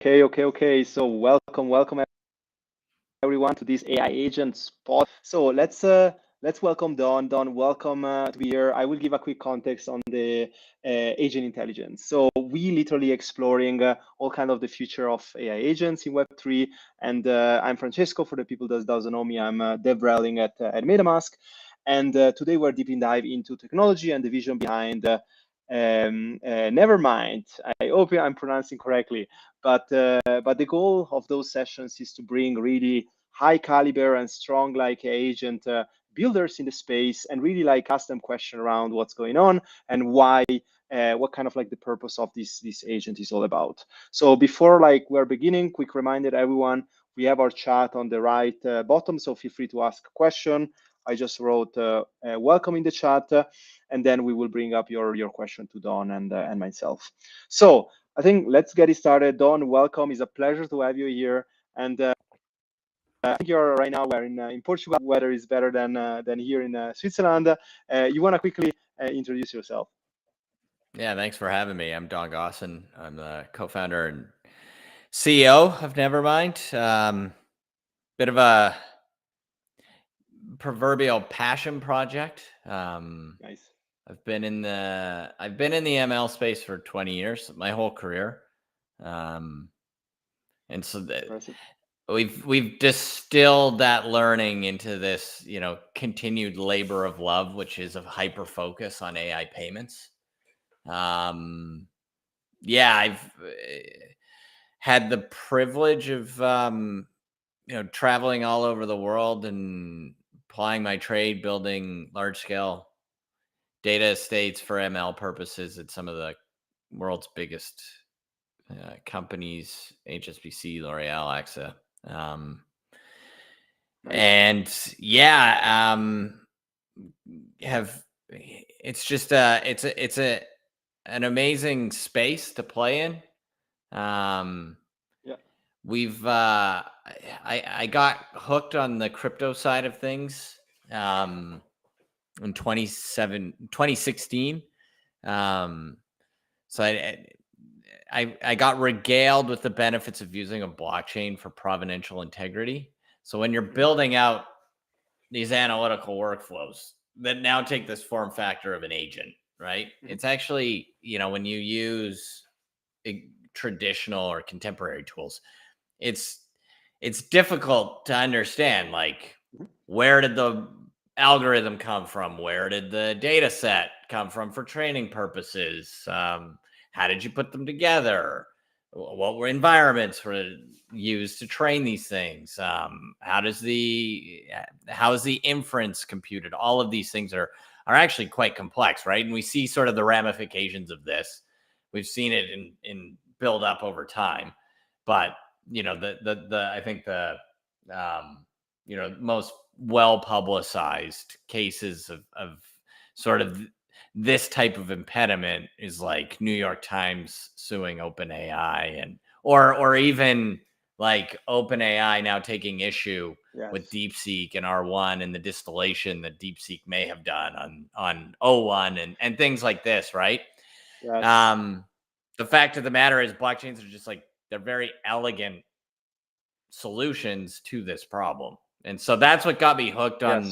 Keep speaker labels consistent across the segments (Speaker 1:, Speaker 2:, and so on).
Speaker 1: Okay. So welcome everyone to this AI agents pod. So let's welcome Don. Don, welcome to be here. I will give a quick context on the agent intelligence. So we literally exploring all kind of the future of AI agents in Web3. And I'm Francesco. For the people that doesn't know me, I'm dev rallying at MetaMask. And today we're deeping dive into technology and the vision behind. Never mind. I hope I'm pronouncing correctly. But the goal of those sessions is to bring really high caliber and strong like agent builders in the space and really like ask them question around what's going on and why what kind of like the purpose of this agent is all about. So before like we're beginning, quick reminder everyone, we have our chat on the right bottom, so feel free to ask a question. I just wrote welcome in the chat, and then we will bring up your question to Don and myself. So I think let's get it started. Don, welcome. It's a pleasure to have you here. And I think you're right now we're in Portugal. Weather is better than here in Switzerland. You want to quickly introduce yourself?
Speaker 2: Yeah, thanks for having me. I'm Don Gossen. I'm the co-founder and CEO of Nevermind. Bit of a proverbial passion project.
Speaker 1: Nice.
Speaker 2: I've been in the ML space for 20 years, my whole career. And so we've distilled that learning into this, continued labor of love, which is a hyper focus on AI payments. I've had the privilege of traveling all over the world and applying my trade, building large scale data estates for ML purposes at some of the world's biggest companies, HSBC, L'Oreal, AXA. Have it's just it's an amazing space to play in. We've I got hooked on the crypto side of things in 2016. So I got regaled with the benefits of using a blockchain for provenance integrity. So when you're building out these analytical workflows that now take this form factor of an agent, right? It's actually, when you use traditional or contemporary tools, it's difficult to understand, like, where did the algorithm come from? Where did the data set come from for training purposes? How did you put them together? What were environments were used to train these things? How is the inference computed? All of these things are actually quite complex, right? And we see sort of the ramifications of this. We've seen it in build up over time, but I think the most well publicized cases of sort of this type of impediment is like New York Times suing OpenAI, and or even like OpenAI now taking issue with DeepSeek and R1 and the distillation that DeepSeek may have done on O1 and things like this, right? The fact of the matter is blockchains are just like, they're very elegant solutions to this problem. And so that's what got me hooked on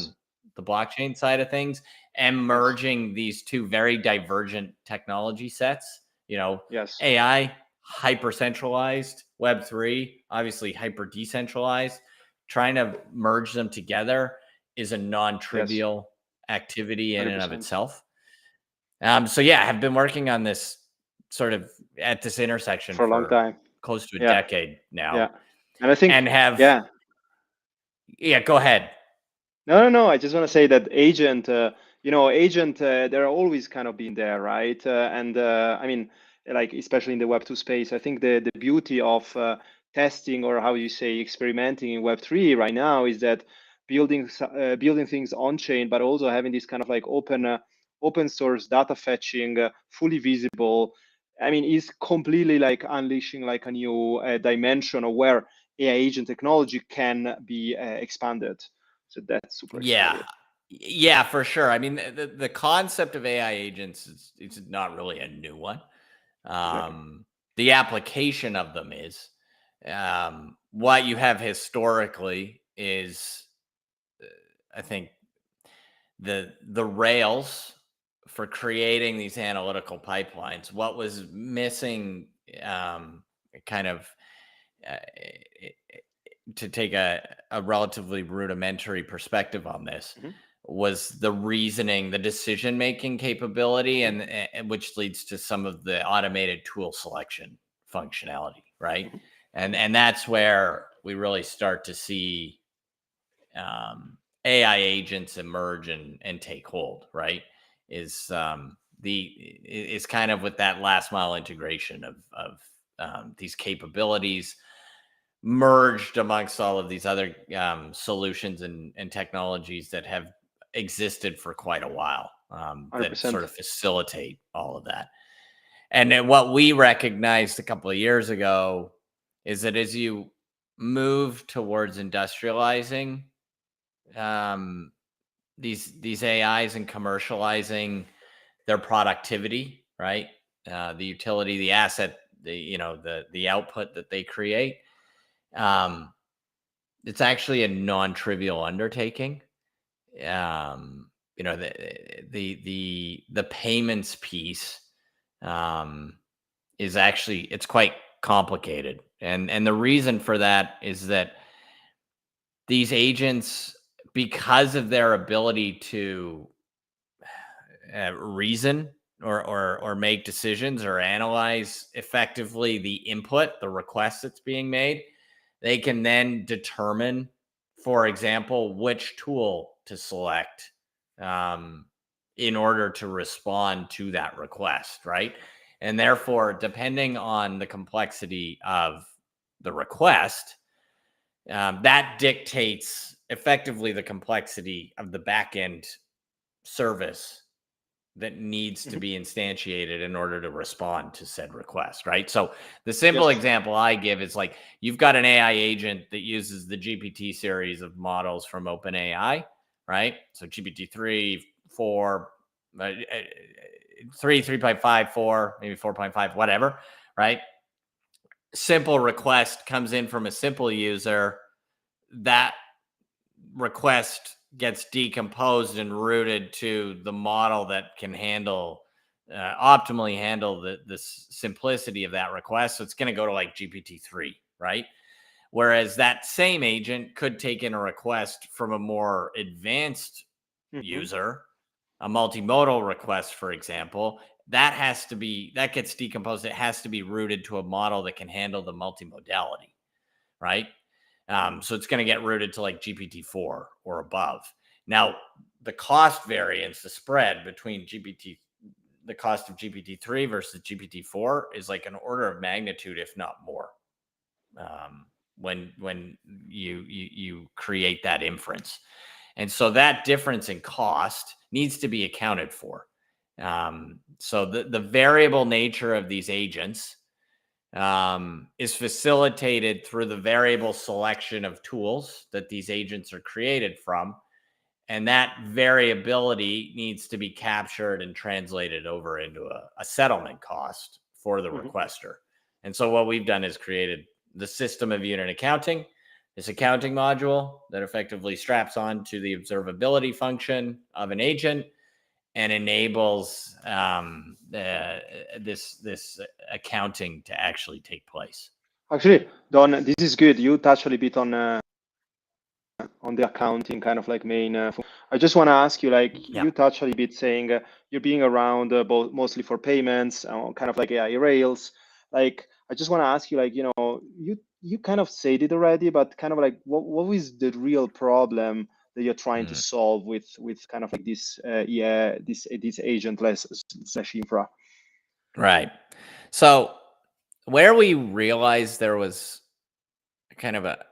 Speaker 2: the blockchain side of things, and merging these two very divergent technology sets. AI, hyper centralized, Web3, obviously hyper decentralized. Trying to merge them together is a non-trivial activity in and of itself. So yeah, I have been working on this sort of at this intersection
Speaker 1: for a long time,
Speaker 2: close to a decade now.
Speaker 1: And I think
Speaker 2: go ahead.
Speaker 1: No. I just want to say that agent, they're always kind of been there, right? I mean, like especially in the Web2 space, I think the beauty of testing, or how you say experimenting in Web3 right now, is that building things on chain, but also having this kind of like open source data fetching, fully visible. I mean, is completely like unleashing like a new dimension of where AI agent technology can be expanded. So that's super exciting.
Speaker 2: Yeah, for sure. I mean, the concept of AI agents it's not really a new one. The application of them is. What you have historically is, I think, the rails for creating these analytical pipelines. What was missing, kind of, uh, to take a relatively rudimentary perspective on this,
Speaker 1: Mhm,
Speaker 2: was the reasoning, the decision making capability,
Speaker 1: mhm,
Speaker 2: and which leads to some of the automated tool selection functionality, right?
Speaker 1: mhm,
Speaker 2: And that's where we really start to see, AI agents emerge and take hold, right? Is, is kind of with that last mile integration of, these capabilities merged amongst all of these other, solutions and technologies that have existed for quite a while, that sort
Speaker 1: 100%.
Speaker 2: of facilitate all of that. And then what we recognized a couple of years ago is that as you move towards industrializing, um, these AIs and commercializing their productivity, right? The utility, the asset, the output that they create. Um, it's actually a non-trivial undertaking. The payments piece, um, is actually, it's quite complicated, and the reason for that is that these agents, because of their ability to, reason or make decisions or analyze effectively the input, the request that's being made, they can then determine, for example, which tool to select, um, in order to respond to that request, right? And therefore, depending on the complexity of the request, that dictates effectively the complexity of the back end service that needs to
Speaker 1: Mhm.
Speaker 2: be instantiated in order to respond to said request, right? So the simple
Speaker 1: Yes.
Speaker 2: example I give is like, you've got an AI agent that uses the GPT series of models from OpenAI, right? So GPT-3, 4, 3, 3.5, 4, maybe 4.5, whatever, right? Simple request comes in from a simple user. That request gets decomposed and routed to the model that can optimally handle the simplicity of that request. So it's going to go to like GPT-3, right? Whereas that same agent could take in a request from a more advanced
Speaker 1: Mhm.
Speaker 2: user, a multimodal request, for example. That gets decomposed. It has to be routed to a model that can handle the multimodality, right? So it's going to get routed to like GPT-4 or above. Now, the cost variance, the spread between the cost of GPT-3 versus GPT-4 is like an order of magnitude, if not more, um, when you create that inference. And so that difference in cost needs to be accounted for. So the variable nature of these agents, is facilitated through the variable selection of tools that these agents are created from. And that variability needs to be captured and translated over into a settlement cost for the
Speaker 1: Mhm.
Speaker 2: requester. And so what we've done is created the system of unit accounting, this accounting module that effectively straps on to the observability function of an agent and enables, this accounting to actually take place.
Speaker 1: Actually, Don, this is good. You touched a little bit on the accounting kind of like main. I just want to ask you, like,
Speaker 2: Yeah.
Speaker 1: you touched a little bit saying you're being around both mostly for payments, kind of like AI rails. Like, I just want to ask you, like, you kind of said it already, but kind of like, what is the real problem that you're trying to
Speaker 2: Mm,
Speaker 1: solve with kind of like this, yeah, this agentless slash infra?
Speaker 2: right. So where we realized there was kind of a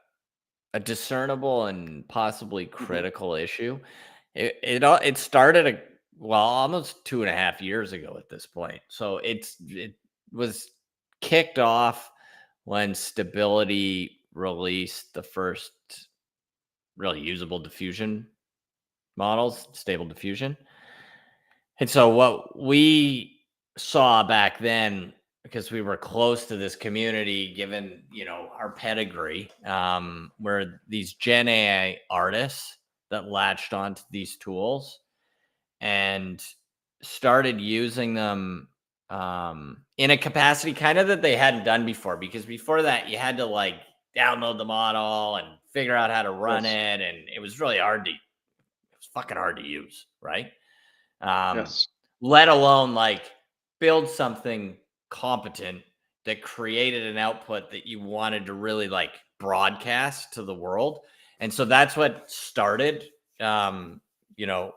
Speaker 2: discernible and possibly
Speaker 1: Hmm.
Speaker 2: critical issue, it started almost 2.5 years ago at this point. So it was kicked off when Stability released the first really usable diffusion models, stable diffusion. And so what we saw back then because we were close to this community, given, you know, our pedigree, were these Gen AI artists that latched onto these tools and started using them in a capacity kind of that they hadn't done before. Because before that, you had to like download the model and figure out how to run
Speaker 1: Yes.
Speaker 2: it, and it was really hard to, it was fucking hard to use, right? Um,
Speaker 1: Yes.
Speaker 2: let alone like build something competent that created an output that you wanted to really like broadcast to the world. And so that's what started, you know,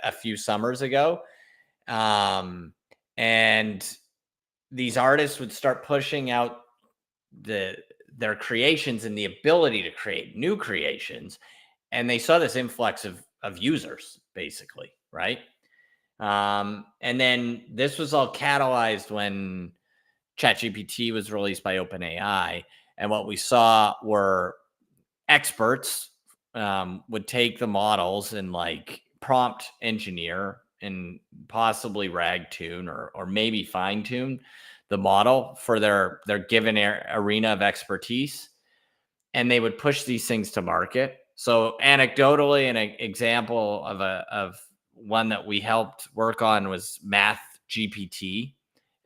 Speaker 2: a few summers ago. Um, and these artists would start pushing out their creations and the ability to create new creations, and they saw this influx of users, basically, right? And then this was all catalyzed when ChatGPT was released by OpenAI. And what we saw were experts would take the models and like prompt engineer and possibly rag tune or maybe fine tune the model for their given arena of expertise, and they would push these things to market. So anecdotally, an example of one that we helped work on was Math GPT.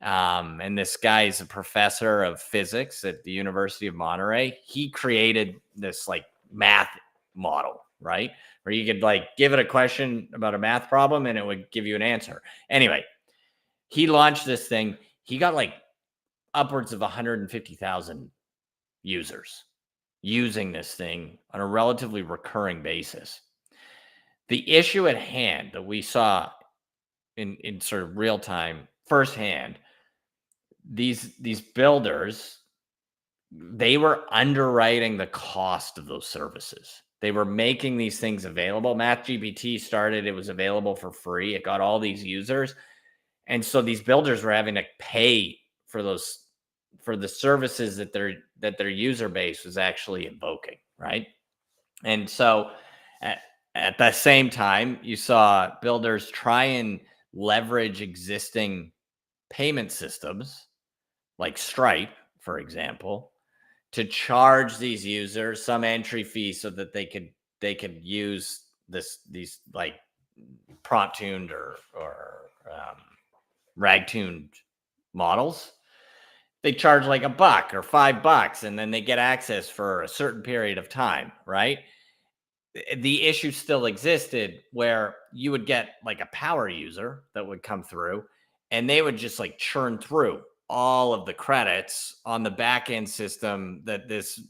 Speaker 2: And this guy is a professor of physics at the University of Monterey. He created this like math model, right? Where you could like give it a question about a math problem and it would give you an answer. Anyway, he launched this thing. He got like upwards of 150,000 users using this thing on a relatively recurring basis. The issue at hand that we saw in sort of real time, firsthand, these builders, they were underwriting the cost of those services. They were making these things available. MathGPT started, it was available for free. It got all these users. And so these builders were having to pay for those, for the services that their user base was actually invoking, right? And so at the same time, you saw builders try and leverage existing payment systems like Stripe, for example, to charge these users some entry fee so that they could use these like prompt tuned or rag tuned models. They charge like $1 or $5, and then they get access for a certain period of time, right? The issue still existed where you would get like a power user that would come through and they would just like churn through all of the credits on the back end system that this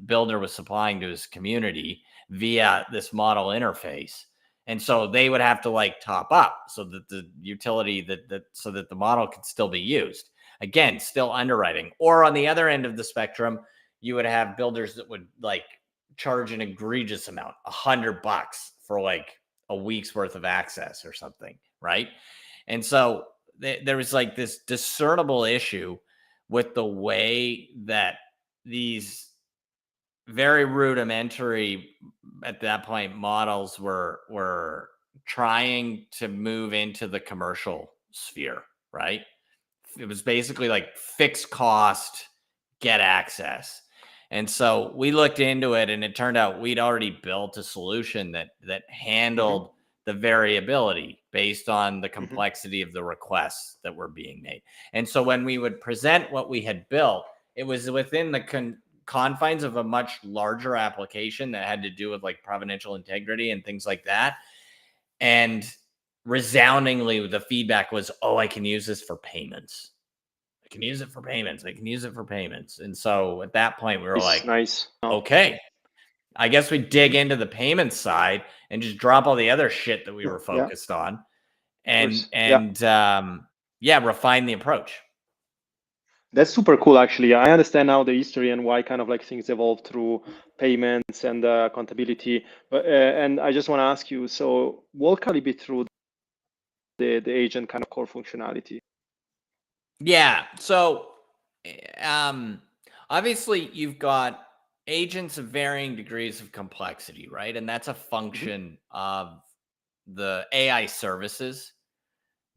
Speaker 2: builder was supplying to his community via this model interface. And so they would have to like top up so that the utility that so that the model could still be used. Again, still underwriting. Or on the other end of the spectrum, you would have builders that would like charge an egregious amount, $100 for like a week's worth of access or something, right? And so there was like this discernible issue with the way that these very rudimentary at that point models were trying to move into the commercial sphere, right? It was basically like fixed cost, get access. And so we looked into it and it turned out we'd already built a solution that
Speaker 1: Mm-hmm.
Speaker 2: handled the variability based on the
Speaker 1: Mm-hmm.
Speaker 2: complexity of the requests that were being made. And so when we would present what we had built, it was within the confines of a much larger application that had to do with like provenential integrity and things like that. And resoundingly, the feedback was, oh, I can use this for payments. I can use it for payments. I can use it for payments. And so at that point, we were
Speaker 1: Nice.
Speaker 2: like,
Speaker 1: Nice. Oh,
Speaker 2: okay, I guess we dig into the payments side and just drop all the other shit that we
Speaker 1: yeah.
Speaker 2: were
Speaker 1: Yeah.
Speaker 2: focused on
Speaker 1: Of
Speaker 2: and
Speaker 1: course. Yeah.
Speaker 2: yeah, refine the approach.
Speaker 1: That's super cool, actually. I understand now the history and why kind of like things evolved through payments and accountability. But and I just want to ask you, so walk a little bit through the agent kind of core functionality.
Speaker 2: Yeah. So um obviously you've got agents of varying degrees of complexity, right? And that's a
Speaker 1: Mm-hmm.
Speaker 2: function of the AI services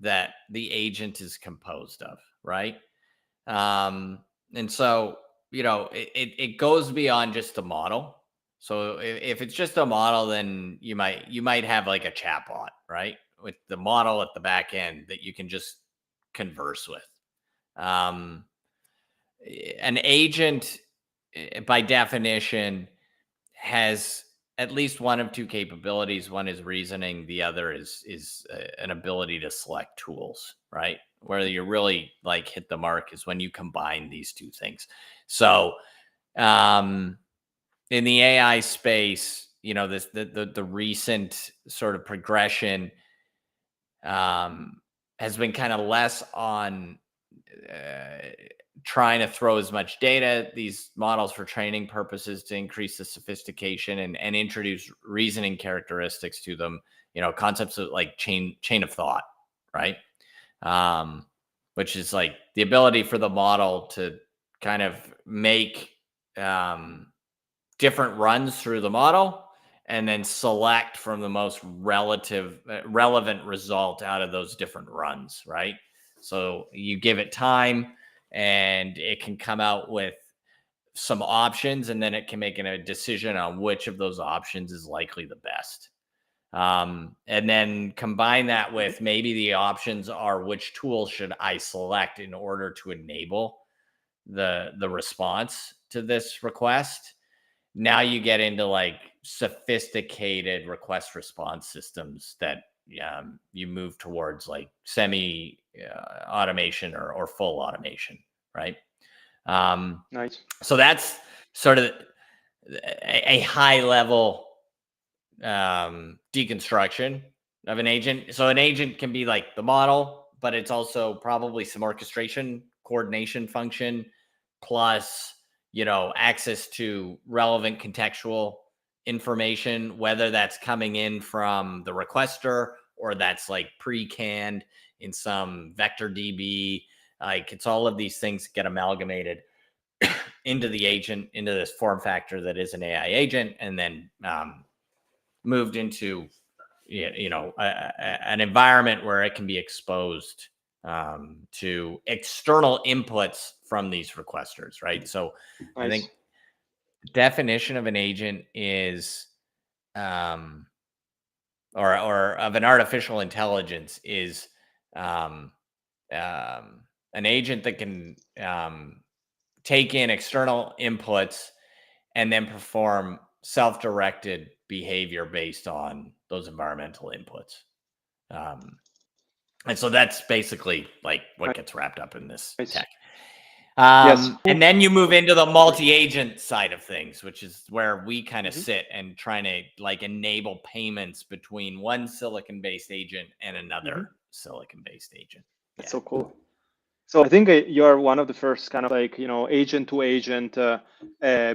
Speaker 2: that the agent is composed of, right? And so, it goes beyond just a model. So if it's just a model, then you might have like a chatbot, right? With the model at the back end that you can just converse with. Um, an agent, by definition, has at least one of two capabilities. One is reasoning. The other is an ability to select tools. Right, where you really like hit the mark is when you combine these two things. So, um, in the AI space, this the recent sort of progression has been kind of less on uh, trying to throw as much data at these models for training purposes to increase the sophistication and introduce reasoning characteristics to them. Concepts of like chain of thought, right? Um, which is like the ability for the model to kind of make different runs through the model and then select from the most relevant result out of those different runs, right? So you give it time and it can come out with some options, and then it can make a decision on which of those options is likely the best. And then combine that with maybe the options are which tool should I select in order to enable the response to this request. Now you get into like sophisticated request response systems that you move towards like semi automation or full automation, right? Um,
Speaker 1: Nice.
Speaker 2: so that's sort of a high level deconstruction of an agent. So an agent can be like the model, but it's also probably some orchestration, coordination function, plus, access to relevant contextual information, whether that's coming in from the requester or that's like pre-canned in some vector DB. Like it's all of these things get amalgamated into the agent, into this form factor that is an AI agent, and then moved into an environment where it can be exposed to external inputs from these requesters, right? So I think
Speaker 1: Nice.
Speaker 2: definition of an agent is um, or of an artificial intelligence is um, an agent that can take in external inputs and then perform self-directed behavior based on those environmental inputs. And so that's basically like what gets wrapped up in this
Speaker 1: Nice.
Speaker 2: tech.
Speaker 1: Yes.
Speaker 2: And then you move into the multi-agent side of things, which is where we kind of
Speaker 1: Mhm.
Speaker 2: sit and trying to like enable payments between one silicon-based agent and
Speaker 1: Mhm.
Speaker 2: another silicon-based agent.
Speaker 1: That's
Speaker 2: Yeah.
Speaker 1: so cool. So I think you're one of the first kind of like, agent to agent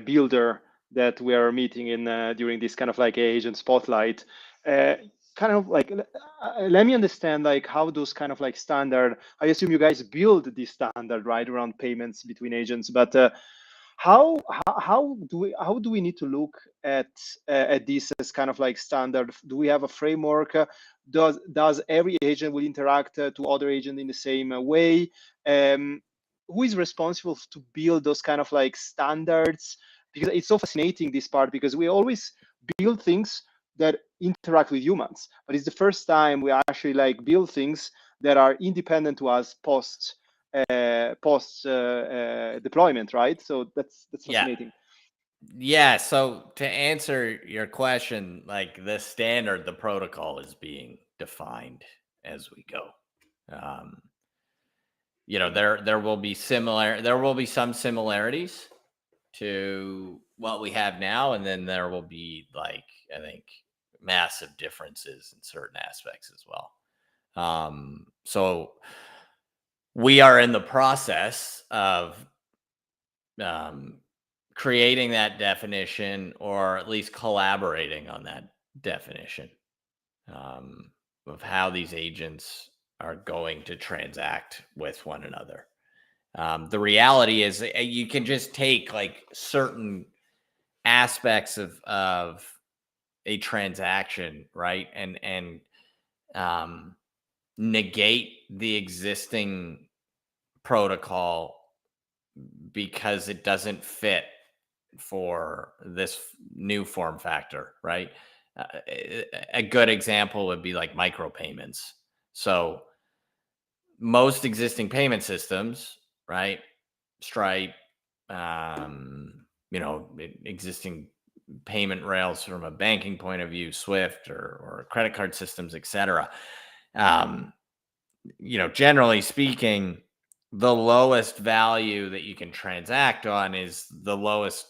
Speaker 1: builder that we are meeting in during this kind of like agent spotlight. Uh, Kind of like, let me understand like how those kind of like standard, I assume you guys build this standard, right, around payments between agents, but how do we need to look at this as kind of like standard? Do we have a framework? Does every agent will interact to other agent in the same way? Um, who is responsible to build those kind of like standards? Because it's so fascinating this part because we always build things that interact with humans, but it's the first time we actually like build things that are independent to us post deployment, right? So that's
Speaker 2: Yeah.
Speaker 1: fascinating.
Speaker 2: Yeah. So to answer your question, like the standard, the protocol is being defined as we go. Um, there will be some similarities to what we have now, and then there will be like I think massive differences in certain aspects as well. So we are in the process of um, creating that definition, or at least collaborating on that definition um, of how these agents are going to transact with one another. The reality is you can just take like certain aspects of a transaction, right, and um, negate the existing protocol because it doesn't fit for this new form factor, right? A good example would be like micropayments. So most existing payment systems, right? Stripe, existing payment rails from a banking point of view, Swift or credit card systems, etc. Um, generally speaking, the lowest value that you can transact on is the lowest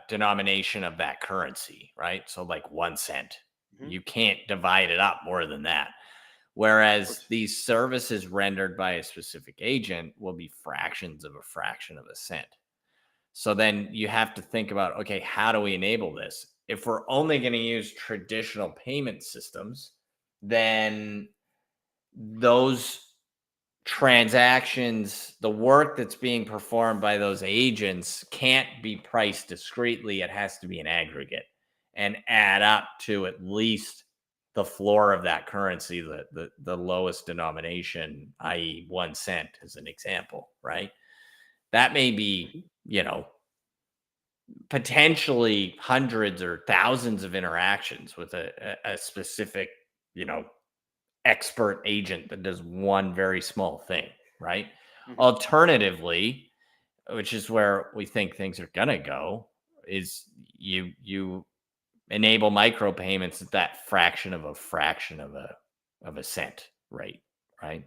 Speaker 2: denomination of that currency, right? So like 1 cent.
Speaker 1: Mhm.
Speaker 2: You can't divide it up more than that.
Speaker 1: Of
Speaker 2: Whereas
Speaker 1: course.
Speaker 2: these services rendered by a specific agent will be fractions of a fraction of a cent. So then you have to think about, okay, how do we enable this? If we're only going to use traditional payment systems, then those transactions, the work that's being performed by those agents can't be priced discretely. It has to be an aggregate and add up to at least the floor of that currency, the lowest denomination, i.e., 1 cent, as an example, right? That may be,
Speaker 1: Mhm.
Speaker 2: potentially hundreds or thousands of interactions with a specific, you know, expert agent that does one very small thing, right?
Speaker 1: Mhm.
Speaker 2: Alternatively, which is where we think things are gonna go, is you enable micropayments at that fraction of a cent rate, right?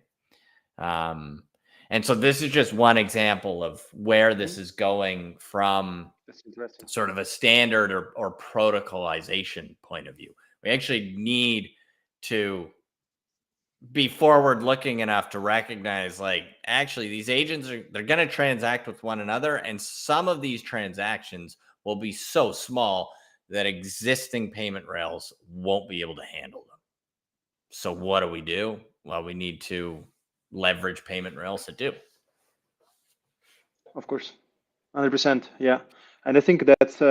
Speaker 2: Um, and so this is just one example of where
Speaker 1: Mhm.
Speaker 2: this is going from
Speaker 1: That's interesting.
Speaker 2: sort of a standard or protocolization point of view. We actually need to be forward looking enough to recognize, like, actually these agents they're going to transact with one another, and some of these transactions will be so small that existing payment rails won't be able to handle them. So what do we do? Well, we need to leverage payment rails that do.
Speaker 1: Of course. 100%, yeah. And I think that's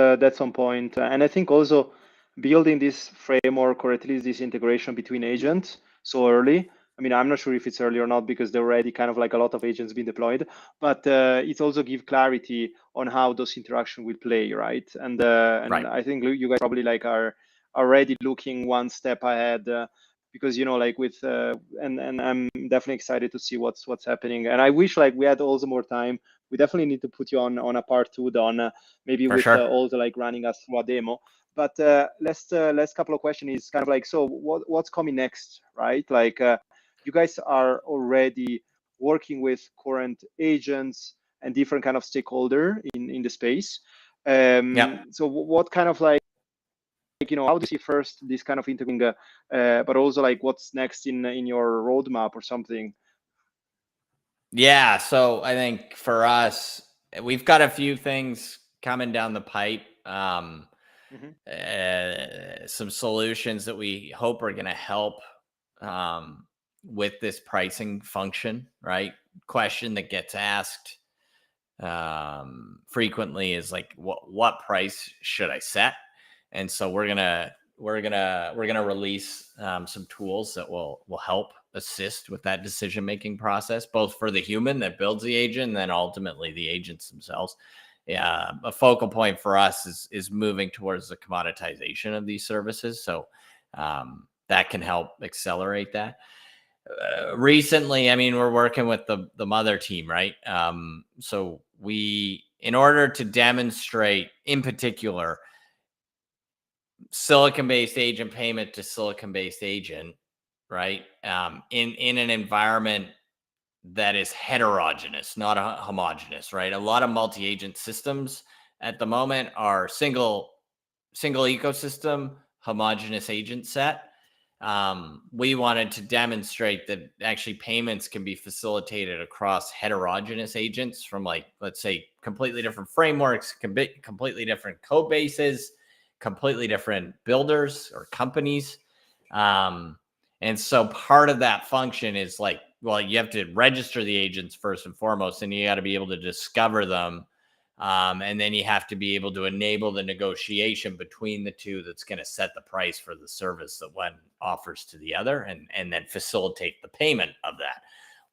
Speaker 1: on point. And I think also building this framework or at least this integration between agents so early. I mean, I'm not sure if it's early or not because there already kind of like a lot of agents being deployed, but it also give clarity on how those interaction will play, right? And
Speaker 2: Right.
Speaker 1: I think you guys probably like are already looking one step ahead. Because like with and I'm definitely excited to see what's happening, and I wish like we had also more time. We definitely need to put you on a part two, Don, maybe
Speaker 2: For
Speaker 1: with
Speaker 2: sure.
Speaker 1: also like running us through a demo. But last couple of questions is kind of like, so what's coming next, right? Like you guys are already working with current agents and different kind of stakeholder in the space.
Speaker 2: Yep.
Speaker 1: So what kind of like, how do you see first this kind of integrating, but also like what's next in your roadmap or something?
Speaker 2: Yeah. So I think for us, we've got a few things coming down the pipe.
Speaker 1: Hmm.
Speaker 2: Some solutions that we hope are going to help um, with this pricing function, right? Question that gets asked frequently is like, what price should I set? And so we're gonna release some tools that will help assist with that decision making process, both for the human that builds the agent and then ultimately the agents themselves. Yeah, a focal point for us is moving towards the commoditization of these services, so that can help accelerate that. Recently, I mean, we're working with the mother team, right? So we, in order to demonstrate, in particular, silicon-based agent payment to silicon-based agent, right? In an environment that is heterogeneous, not a homogeneous, right? A lot of multi-agent systems at the moment are single ecosystem, homogeneous agent set. We wanted to demonstrate that actually payments can be facilitated across heterogeneous agents from, like, let's say, completely different frameworks, completely different code bases, completely different builders or companies. Um, and so part of that function is like, well, you have to register the agents first and foremost, and you got to be able to discover them. And then you have to be able to enable the negotiation between the two that's going to set the price for the service that one offers to the other, and then facilitate the payment of that.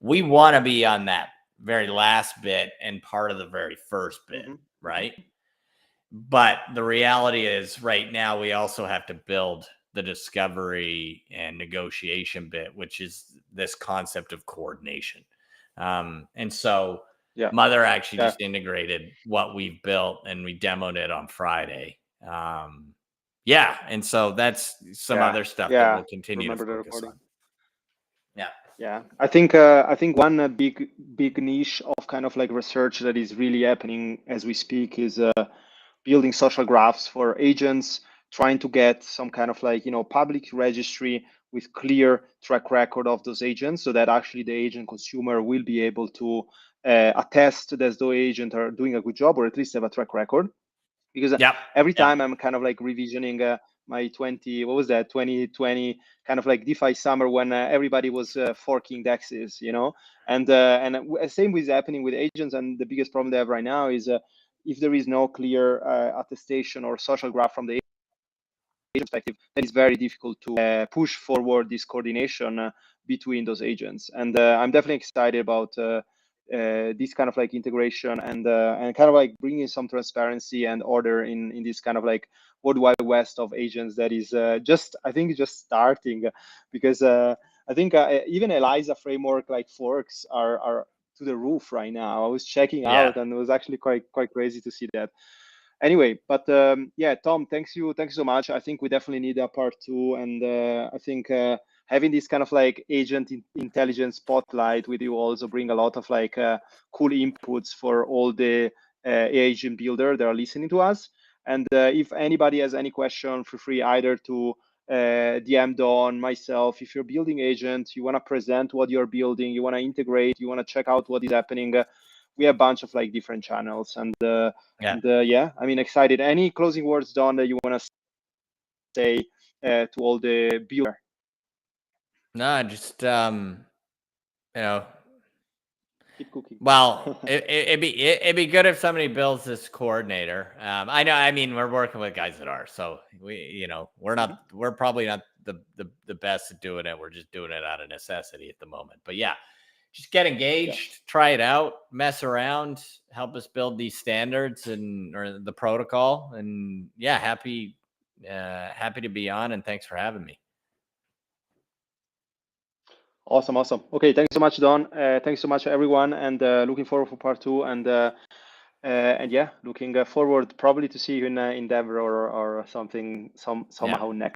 Speaker 2: We want to be on that very last bit and part of the very first bit,
Speaker 1: Mhm.
Speaker 2: right? But the reality is, right now, we also have to build the discovery and negotiation bit, which is this concept of coordination. And so
Speaker 1: Yeah.
Speaker 2: Mother actually
Speaker 1: Yeah.
Speaker 2: just integrated what we've built, and we demoed it on Friday. Yeah, and so that's some
Speaker 1: Yeah.
Speaker 2: other stuff that
Speaker 1: Yeah.
Speaker 2: we'll continue to
Speaker 1: Remember the
Speaker 2: focus
Speaker 1: recording.
Speaker 2: on. Yeah.
Speaker 1: Yeah, I think one big niche of kind of like research that is really happening as we speak is building social graphs for agents, trying to get some kind of like public registry with clear track record of those agents, so that actually the agent consumer will be able to attest that those agents are doing a good job, or at least have a track record. Because
Speaker 2: Yep.
Speaker 1: every
Speaker 2: Yep.
Speaker 1: time I'm kind of like revisioning my 2020 kind of like DeFi summer when everybody was forking dexes, and same with happening with agents. And the biggest problem they have right now is if there is no clear attestation or social graph from the agent perspective, then it's very difficult to push forward this coordination between those agents. And I'm definitely excited about this kind of like integration and kind of like bringing some transparency and order in this kind of like world wide west of agents that is I think just starting, because I think even ELISA framework like forks are to the roof right now. I was checking
Speaker 2: Yeah.
Speaker 1: out, and it was actually quite crazy to see that. Anyway, but yeah, Tom, thanks so much. I think we definitely need a part two, and I think having this kind of like agent intelligence spotlight with you also bring a lot of like cool inputs for all the agent builder that are listening to us. And if anybody has any question, feel free either to DM Don, myself. If you're building agent, you want to present what you're building, you want to integrate, you want to check out what is happening. We have a bunch of like different channels, and
Speaker 2: Yeah.
Speaker 1: yeah, I mean, excited. Any closing words, Don, that you want to say to all the builder?
Speaker 2: No, just
Speaker 1: Keep cooking.
Speaker 2: well, it'd be good if somebody builds this coordinator. I know. I mean, we're working with guys that are. So we're probably not the best at doing it. We're just doing it out of necessity at the moment. But yeah, just get engaged,
Speaker 1: Yeah.
Speaker 2: try it out, mess around, help us build these standards or the protocol. And yeah, happy to be on. And thanks for having me.
Speaker 1: Awesome. Okay, thanks so much, Don. Thanks so much, everyone, and looking forward for part two. And yeah, looking forward probably to see you in Denver or something somehow next.